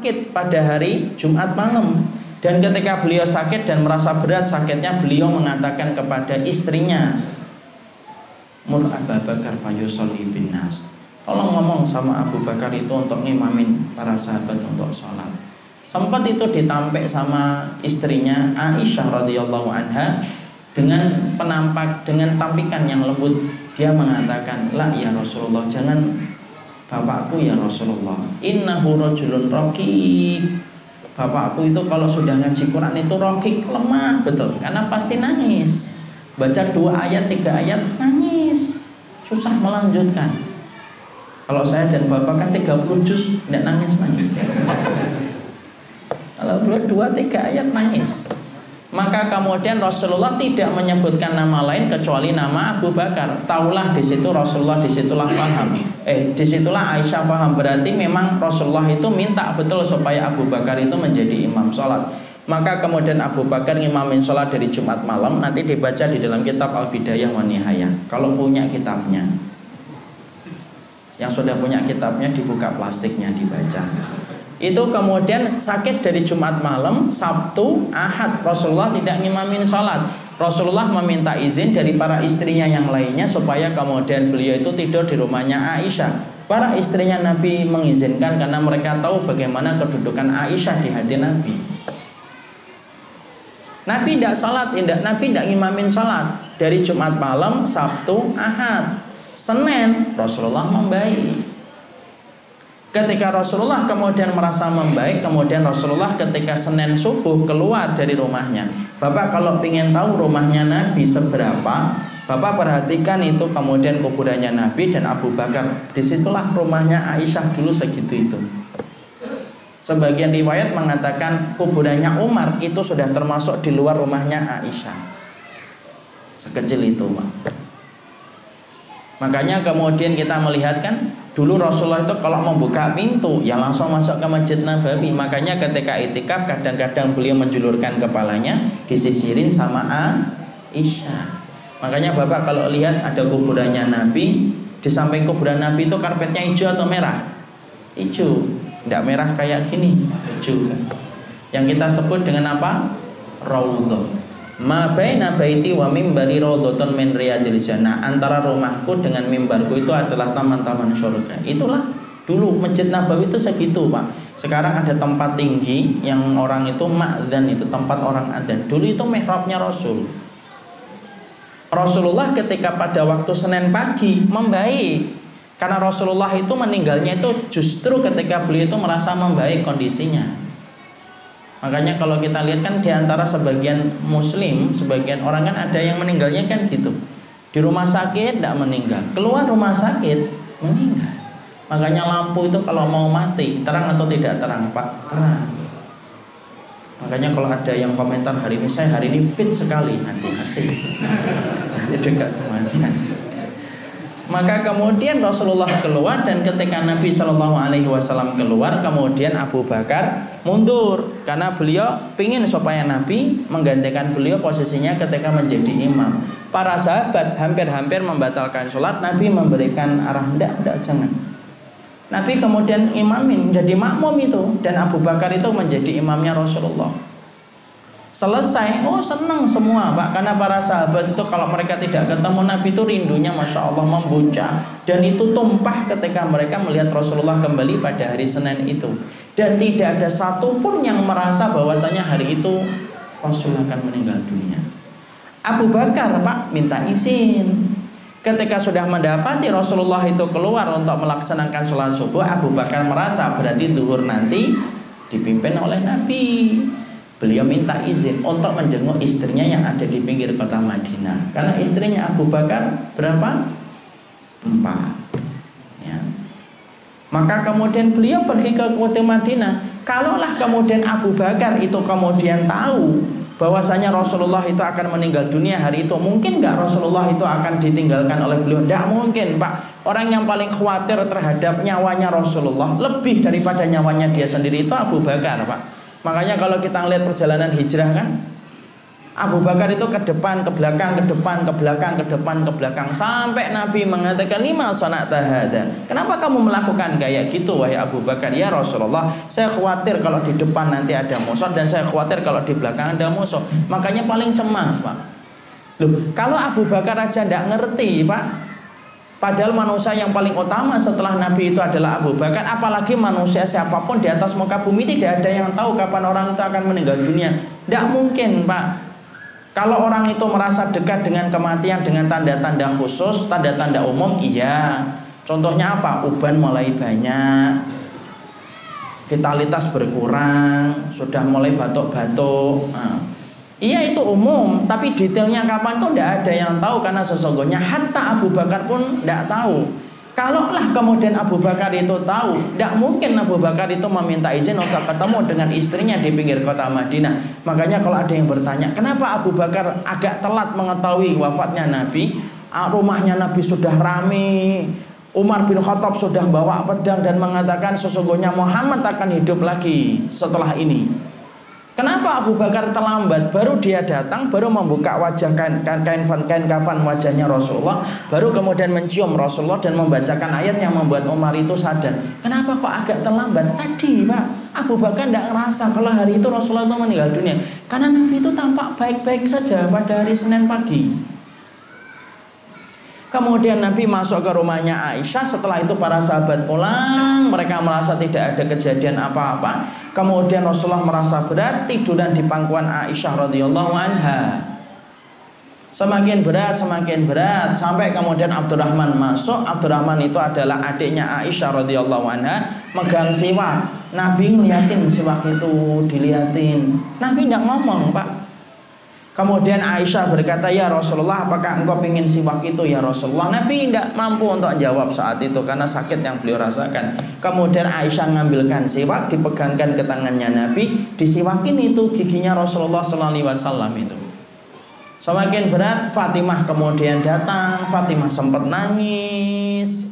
sakit pada hari Jumat malam. Dan ketika beliau sakit dan merasa berat sakitnya, beliau mengatakan kepada istrinya, Mur Abu Bakar fayusolli bin nas. Tolong ngomong sama Abu Bakar itu untuk ngimamin para sahabat untuk sholat. Sempat itu ditampik sama istrinya Aisyah radhiyallahu anha dengan tampikan yang lembut. Dia mengatakan, la ya Rasulullah, jangan bapakku ya Rasulullah. Innahu rajulun raqiq. Bapakku itu kalau sudah ngaji Quran itu rokik, lemah betul, karena pasti nangis. Baca 2 ayat 3 ayat nangis, susah melanjutkan. Kalau saya dan bapak kan 30 juz tidak nangis. Kalau beliau 2-3 ayat nangis. Maka kemudian Rasulullah tidak menyebutkan nama lain kecuali nama Abu Bakar. Taulah di situ Rasulullah, disitulah paham. Disitulah Aisyah paham. Berarti memang Rasulullah itu minta betul supaya Abu Bakar itu menjadi imam sholat. Maka kemudian Abu Bakar ngimamin sholat dari Jumat malam. Nanti dibaca di dalam kitab Al-Bidayah wa Nihayah. Kalau punya kitabnya, yang sudah punya kitabnya dibuka plastiknya dibaca. Itu kemudian sakit dari Jumat malam, Sabtu, Ahad Rasulullah tidak ngimamin sholat. Rasulullah meminta izin dari para istrinya yang lainnya supaya kemudian beliau itu tidur di rumahnya Aisyah. Para istrinya Nabi mengizinkan karena mereka tahu bagaimana kedudukan Aisyah di hati Nabi. Nabi tidak sholat, Nabi tidak ngimamin sholat dari Jumat malam, Sabtu, Ahad. Senin Rasulullah membaik. Ketika Rasulullah kemudian merasa membaik, kemudian Rasulullah ketika Senin subuh keluar dari rumahnya. Bapak kalau ingin tahu rumahnya Nabi seberapa, Bapak perhatikan itu kemudian kuburannya Nabi dan Abu Bakar. Disitulah rumahnya Aisyah dulu segitu itu. Sebagian riwayat mengatakan kuburannya Umar itu sudah termasuk di luar rumahnya Aisyah. Sekecil itu, Pak. Makanya kemudian kita melihat kan dulu Rasulullah itu kalau membuka pintu ya langsung masuk ke Masjid Nabawi. Makanya ketika itikaf kadang-kadang beliau menjulurkan kepalanya disisirin sama Aisyah. Makanya Bapak kalau lihat ada kuburannya Nabi, di samping kuburan Nabi itu karpetnya hijau atau merah? Hijau, tidak merah kayak gini, hijau. Yang kita sebut dengan apa? Raudhah. Ma baina baiti wa mimbari raudhatun min riyadil jannah. Antara rumahku dengan mimbarku itu adalah taman-taman surga. Itulah dulu Masjid Nabawi itu segitu, Pak. Sekarang ada tempat tinggi yang orang itu ma'dzan, itu tempat orang adzan. Dulu itu mihrabnya Rasul. Rasulullah ketika pada waktu Senin pagi membaik. Karena Rasulullah itu meninggalnya itu justru ketika beliau itu merasa membaik kondisinya. Makanya kalau kita lihat kan diantara sebagian muslim, sebagian orang kan ada yang meninggalnya kan gitu. Di rumah sakit tidak meninggal, keluar rumah sakit meninggal. Makanya lampu itu kalau mau mati, terang atau tidak terang, Pak? Terang. Makanya kalau ada yang komentar hari ini, saya hari ini fit sekali, hati-hati. Dekat kematian. Maka kemudian Rasulullah keluar dan ketika Nabi Shallallahu Alaihi Wasallam keluar, kemudian Abu Bakar mundur karena beliau ingin supaya Nabi menggantikan beliau posisinya ketika menjadi imam. Para sahabat hampir-hampir membatalkan sholat, Nabi memberikan arah tidak jangan. Nabi kemudian imamin menjadi makmum itu dan Abu Bakar itu menjadi imamnya Rasulullah. Selesai, senang semua, Pak, karena para sahabat itu kalau mereka tidak ketemu Nabi itu rindunya Masya Allah membuncah. Dan itu tumpah ketika mereka melihat Rasulullah kembali pada hari Senin itu. Dan tidak ada satupun yang merasa bahwasanya hari itu Rasul akan meninggal dunia. Abu Bakar, Pak, minta izin. Ketika sudah mendapati Rasulullah itu keluar untuk melaksanakan sholat subuh, Abu Bakar merasa berarti zuhur nanti dipimpin oleh Nabi. Beliau minta izin untuk menjenguk istrinya yang ada di pinggir kota Madinah. Karena istrinya Abu Bakar berapa? 4. Ya. Maka kemudian beliau pergi ke kota Madinah. Kalaulah kemudian Abu Bakar itu kemudian tahu bahwasanya Rasulullah itu akan meninggal dunia hari itu, mungkin nggak Rasulullah itu akan ditinggalkan oleh beliau? Tidak mungkin, Pak. Orang yang paling khawatir terhadap nyawanya Rasulullah lebih daripada nyawanya dia sendiri itu Abu Bakar, Pak. Makanya kalau kita lihat perjalanan hijrah kan, Abu Bakar itu ke depan, ke belakang, ke depan, ke belakang, ke depan, ke belakang, sampai Nabi mengatakan, lima sana'ta hadza. Kenapa kamu melakukan kayak gitu wahai Abu Bakar? Ya Rasulullah, saya khawatir kalau di depan nanti ada musuh, dan saya khawatir kalau di belakang ada musuh. Makanya paling cemas, Pak. Loh, kalau Abu Bakar aja tidak ngerti, Pak, padahal manusia yang paling utama setelah Nabi itu adalah Abu Bakar, apalagi manusia siapapun di atas muka bumi, tidak ada yang tahu kapan orang itu akan meninggal dunia. Tidak mungkin, Pak. Kalau orang itu merasa dekat dengan kematian dengan tanda-tanda khusus, tanda-tanda umum, iya. Contohnya apa? Uban mulai banyak, vitalitas berkurang, sudah mulai batuk-batuk. Iya, itu umum, tapi detailnya kapan tuh tidak ada yang tahu, karena sesungguhnya hatta Abu Bakar pun tidak tahu. Kalaulah kemudian Abu Bakar itu tahu, tidak mungkin Abu Bakar itu meminta izin untuk ketemu dengan istrinya di pinggir kota Madinah. Makanya kalau ada yang bertanya, kenapa Abu Bakar agak telat mengetahui wafatnya Nabi? Rumahnya Nabi sudah rame, Umar bin Khattab sudah bawa pedang dan mengatakan sesungguhnya Muhammad akan hidup lagi setelah ini. Kenapa Abu Bakar terlambat? Baru dia datang, baru membuka wajah kain kafan wajahnya Rasulullah, baru kemudian mencium Rasulullah dan membacakan ayat yang membuat Umar itu sadar. Kenapa kok agak terlambat? Tadi, Pak, Abu Bakar tidak ngerasa kalau hari itu Rasulullah itu meninggal dunia, karena Nabi itu tampak baik-baik saja pada hari Senin pagi. Kemudian Nabi masuk ke rumahnya Aisyah. Setelah itu para sahabat pulang, mereka merasa tidak ada kejadian apa-apa. Kemudian Rasulullah merasa berat, tiduran di pangkuan Aisyah radhiyallahu anha. Semakin berat, sampai kemudian Abdurrahman masuk. Abdurrahman itu adalah adiknya Aisyah radhiyallahu anha, megang siwak. Nabi ngeliatin siwak itu, diliatin. Nabi tidak ngomong, Pak. Kemudian Aisyah berkata, ya Rasulullah, apakah engkau ingin siwak itu ya Rasulullah? Nabi tidak mampu untuk jawab saat itu karena sakit yang beliau rasakan. Kemudian Aisyah mengambilkan siwak, dipegangkan ke tangannya Nabi, disiwakin itu giginya Rasulullah SAW itu. Semakin berat, Fatimah kemudian datang. Fatimah sempat nangis.